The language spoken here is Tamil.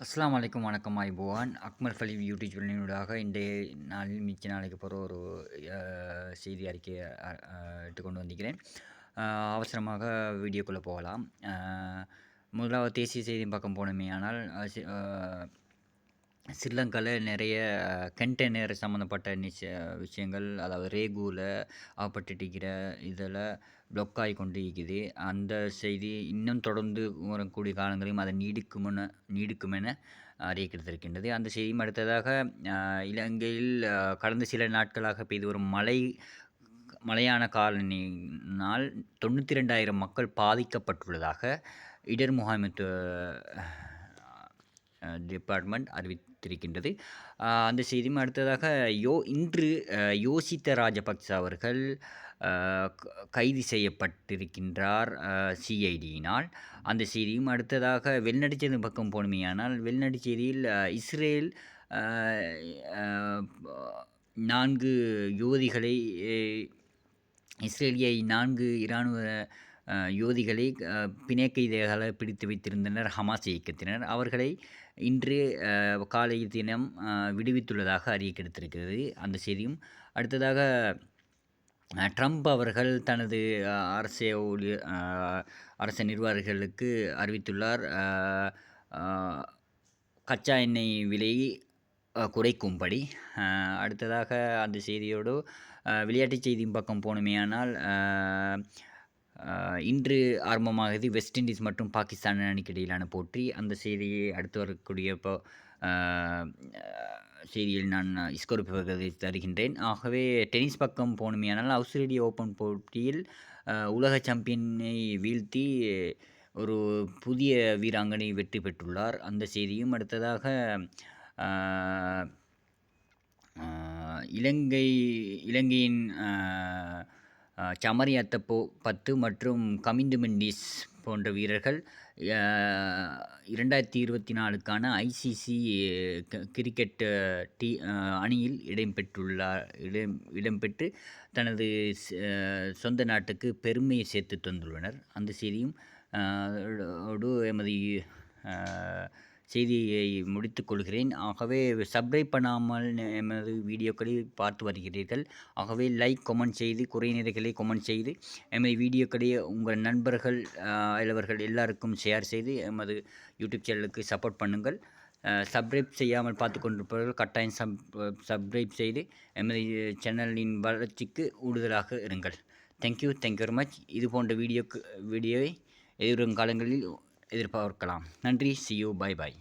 அஸ்ஸலாமு அலைக்கும் வணக்கம் ஐபோவான் அக்மல் ஃபலீம் யூடியூப் சேனலினூடாக இன்றைய நாளில் மிச்ச நாளைக்கு போகிற ஒரு செய்தி அறிக்கையை எடுத்துக்கொண்டு வந்திருக்கிறேன். அவசரமாக வீடியோக்குள்ளே போகலாம். முதலாவது தேசிய செய்தி பக்கம் போனோமே ஆனால் ஸ்ரீலங்காவில் நிறைய கண்டெய்னர் சம்மந்தப்பட்ட விஷயங்கள், அதாவது ரேகுவில் ஆப்பட்டுட்டிருக்கிற இதில் ப்ளாக் ஆகி கொண்டு இருக்குது. அந்த செய்தி இன்னும் தொடர்ந்து வரக்கூடிய காலங்களையும் அதை நீடிக்குமென அறிய கிடைத்திருக்கின்றது. அந்த செய்தியும் அடுத்ததாக இலங்கையில் கடந்த சில நாட்களாக பெய்து வரும் மழையான காலனியினால் 92,000 மக்கள் பாதிக்கப்பட்டுள்ளதாக இடர் முகாமைத்துவ டிபார்ட்மெண்ட் அறிவித்திருக்கின்றது. அந்த செய்தியும் அடுத்ததாக இன்று யோசித்த ராஜபக்ச அவர்கள் கைது செய்யப்பட்டிருக்கின்றார் சிஐடியினால். அந்த செய்தியும் அடுத்ததாக வெளிநாட்டு செய்தி பக்கம் போனோமேயானால் வெளிநாட்டு செய்தியில் இஸ்ரேல் 4 யுவதிகளை இஸ்ரேலிய 4 இராணுவ யோதிகளை பிணை கைதிகளாக பிடித்து வைத்திருந்தனர் ஹமாஸ் இயக்கத்தினர். அவர்களை இன்று காலை தினம் விடுவித்துள்ளதாக அறிய கிடைத்திருக்கிறது. அந்த செய்தியும் அடுத்ததாக ட்ரம்ப் அவர்கள் தனது அரச நிர்வாகிகளுக்கு அறிவித்துள்ளார், கச்சா எண்ணெய் விலையை குறைக்கும்படி. அடுத்ததாக அந்த செய்தியோடு விளையாட்டுச் செய்தியின் பக்கம் போனோமேயானால் இன்று ஆரம்பமாகுது வெஸ்ட் இண்டீஸ் மற்றும் பாகிஸ்தான் அணிக்கு இடையிலான போட்டி. அந்த செய்தியை அடுத்து வரக்கூடிய செய்தியில் நான் ஸ்கோர் தருகின்றேன். ஆகவே டென்னிஸ் பக்கம் போனோமேயானால் ஆஸ்திரேலிய ஓப்பன் போட்டியில் உலக சாம்பியனை வீழ்த்தி ஒரு புதிய வீராங்கனை வெற்றி பெற்றுள்ளார். அந்த செய்தியும் அடுத்ததாக இலங்கையின் சமரி அத்தப்போ 10 மற்றும் கமிந்து மெண்டிஸ் போன்ற வீரர்கள் 2024க்கான ஐசிசி கிரிக்கெட் அணியில் இடம்பெற்று தனது சொந்த நாட்டுக்கு பெருமையை சேர்த்து தந்துள்ளனர். அந்த செய்தியும் எமது செய்தியை முடித்துக் கொள்கிறேன். ஆகவே சப்ஸ்கிரைப் பண்ணாமல் எமது வீடியோக்களை பார்த்து வருகிறீர்கள். ஆகவே லைக், கமெண்ட் செய்து குறை நிறைகளை கமெண்ட் செய்து எமது வீடியோக்களை உங்கள் நண்பர்கள் அல்லவர்கள் எல்லாருக்கும் ஷேர் செய்து எமது யூடியூப் சேனலுக்கு சப்போர்ட் பண்ணுங்கள். சப்ஸ்கிரைப் செய்யாமல் பார்த்து கொண்டிருப்பவர்கள் கட்டாயம் சப்ஸ்கிரைப் செய்து எமது சேனலின் வளர்ச்சிக்கு ஊடுதலாக இருங்கள். Thank you very much. இது போன்ற வீடியோவை எதிர்வரும் காலங்களில் எதிர்பார்க்கலாம். நன்றி. See you. Bye.